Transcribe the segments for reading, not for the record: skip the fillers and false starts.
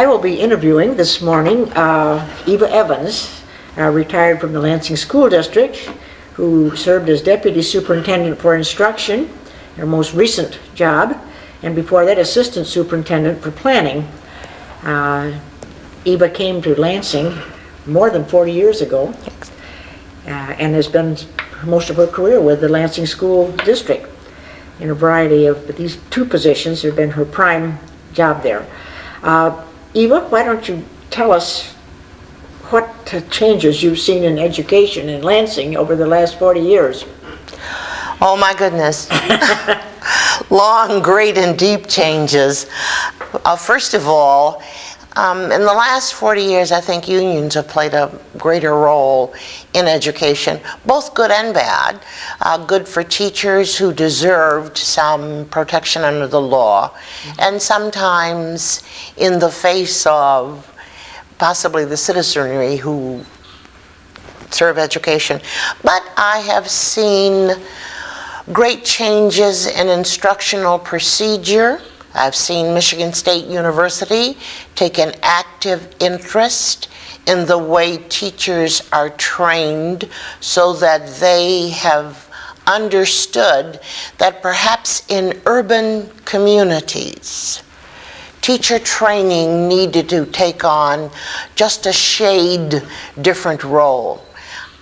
I will be interviewing this morning Eva Evans, retired from the Lansing School District, who served as Deputy Superintendent for Instruction, her most recent job, and before that Assistant Superintendent for Planning. Eva came to Lansing more than 40 years ago and has been most of her career with the Lansing School District in a variety of, but these two positions have been her prime job there. Eva, why don't you tell us what changes you've seen in education in Lansing over the last 40 years? Oh my goodness. Long, great, and deep changes. First of all, in the last 40 years, I think unions have played a greater role in education, both good and bad. Good for teachers who deserved some protection under the law, and sometimes in the face of possibly the citizenry who serve education. But I have seen great changes in instructional procedure. I've seen Michigan State University take an active interest in the way teachers are trained so that they have understood that perhaps in urban communities, teacher training needed to take on just a shade different role.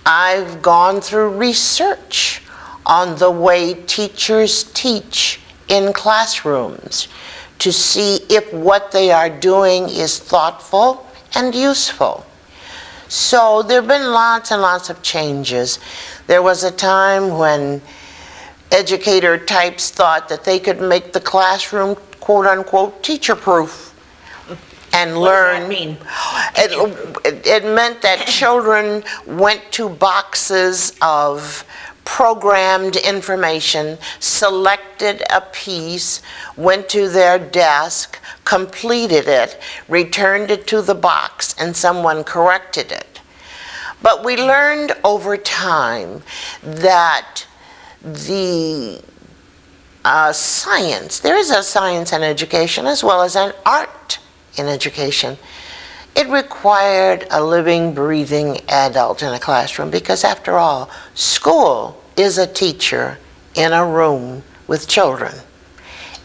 I've gone through research on the way teachers teach in classrooms to see if what they are doing is thoughtful and useful. So there have been lots and lots of changes. There was a time when educator types thought that they could make the classroom quote unquote teacher proof and learn. What does that mean? It meant that children went to boxes of programmed information, selected a piece, went to their desk, completed it, returned it to the box, and someone corrected it. But we learned over time that the science, there is a science in education as well as an art in education. It required a living, breathing adult in a classroom because, after all, school is a teacher in a room with children.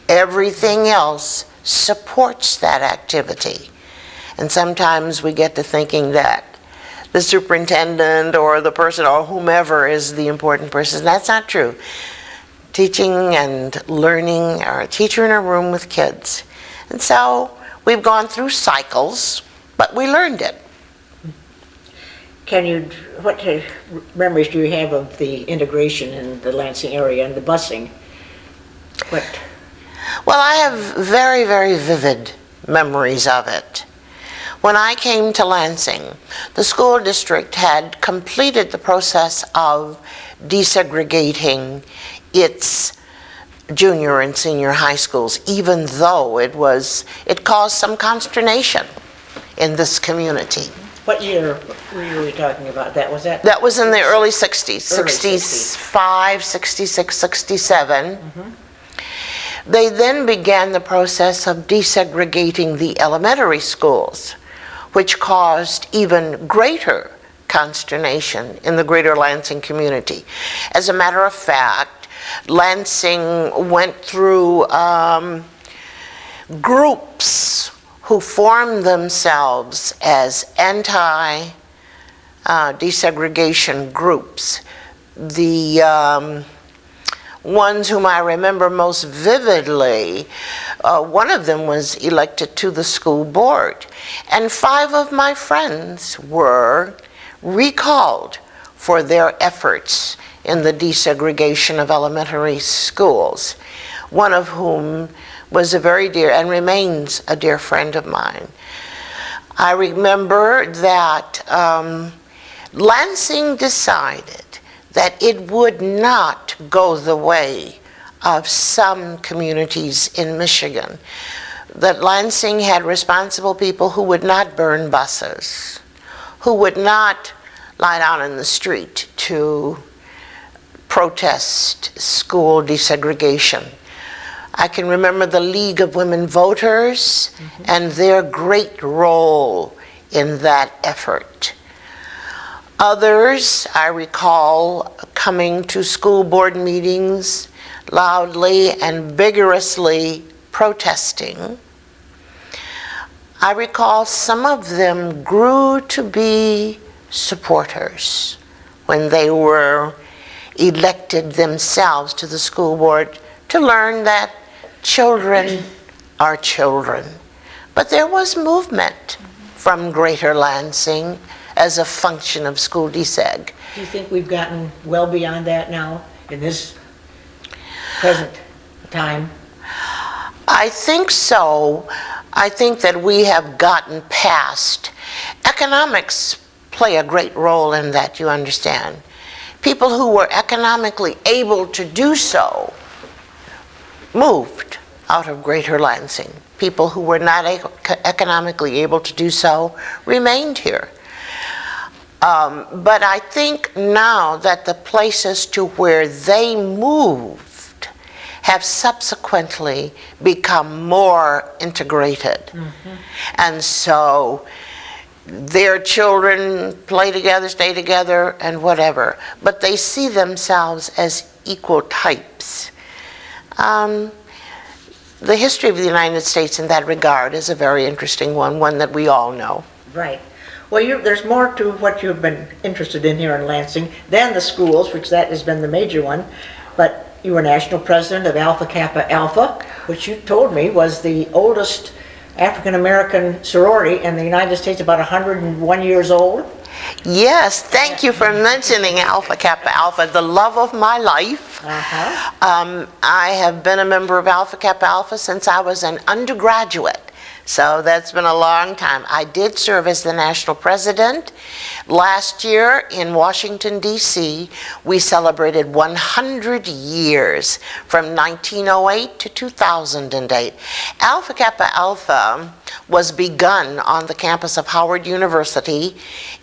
Everything else supports that activity. And sometimes we get to thinking that the superintendent or the person or whomever is the important person. That's not true. Teaching and learning are a teacher in a room with kids. And so we've gone through cycles, but we learned it. What memories do you have of the integration in the Lansing area and the busing? Well, I have very, very vivid memories of it. When I came to Lansing, the school district had completed the process of desegregating its junior and senior high schools, even though it caused some consternation in this community. What year were we talking about? That was in the early 60s, 65, 66, 67. Mm-hmm. They then began the process of desegregating the elementary schools, which caused even greater consternation in the greater Lansing community. As a matter of fact, Lansing went through groups who formed themselves as anti-desegregation groups. The ones whom I remember most vividly, one of them was elected to the school board, and 5 of my friends were recalled for their efforts in the desegregation of elementary schools, one of whom was a very dear and remains a dear friend of mine. I remember that Lansing decided that it would not go the way of some communities in Michigan, that Lansing had responsible people who would not burn buses, who would not lie down in the street to protest school desegregation. I can remember the League of Women Voters and their great role in that effort. Others, I recall coming to school board meetings loudly and vigorously protesting. I recall some of them grew to be supporters when they were elected themselves to the school board to learn that children are children. But there was movement from Greater Lansing as a function of school deseg. Do you think we've gotten well beyond that now in this present time? I think so. I think that we have gotten past. Economics play a great role in that, you understand. People who were economically able to do so moved out of Greater Lansing. People who were not economically able to do so remained here. But I think now that the places to where they moved have subsequently become more integrated. And so their children play together, stay together, and whatever. But they see themselves as equal types. The history of the United States in that regard is a very interesting one that we all know. Right. Well, there's more to what you've been interested in here in Lansing than the schools, which that has been the major one. But you were national president of Alpha Kappa Alpha, which you told me was the oldest African-American sorority in the United States, about 101 years old. Yes, thank you for mentioning Alpha Kappa Alpha, the love of my life. I have been a member of Alpha Kappa Alpha since I was an undergraduate. So that's been a long time. I did serve as the national president. Last year in Washington, D.C., we celebrated 100 years from 1908 to 2008. Alpha Kappa Alpha was begun on the campus of Howard University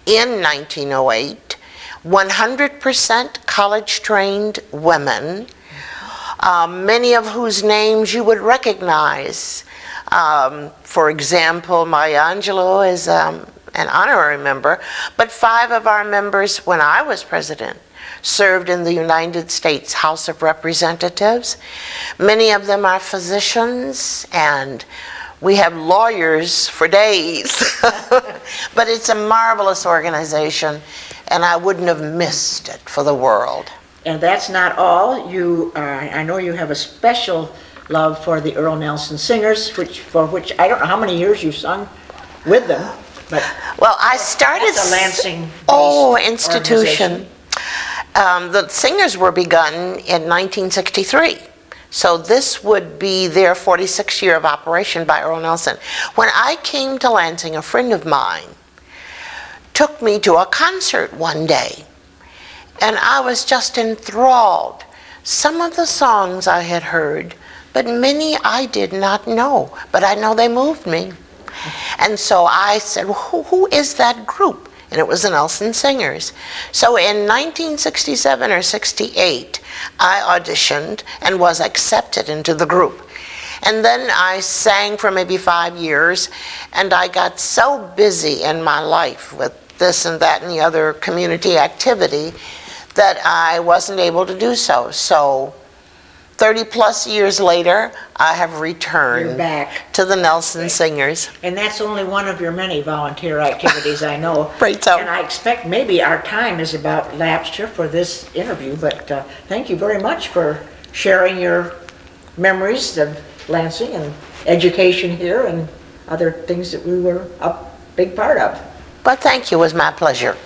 in 1908. 100% college-trained women, many of whose names you would recognize. For example, Maya Angelou is an honorary member, but 5 of our members, when I was president, served in the United States House of Representatives. Many of them are physicians, and we have lawyers for days. But it's a marvelous organization, and I wouldn't have missed it for the world. And that's not all. I know you have a special love for the Earl Nelson Singers, for which I don't know how many years you've sung with them, but well, I started that's a Lansing institution. The Singers were begun in 1963, so this would be their 46th year of operation by Earl Nelson. When I came to Lansing, a friend of mine took me to a concert one day, and I was just enthralled. Some of the songs I had heard, but many I did not know, but I know they moved me. And so I said, well, who is that group? And it was the Nelson Singers. So in 1967 or 68, I auditioned and was accepted into the group. And then I sang for maybe 5 years, and I got so busy in my life with this and that and the other community activity that I wasn't able to do so. So 30 plus years later, I have returned to the Nelson Singers. And that's only one of your many volunteer activities, I know. Right, so. And I expect maybe our time is about lapsed here for this interview, but thank you very much for sharing your memories of Lansing and education here and other things that we were a big part of. But thank you, it was my pleasure.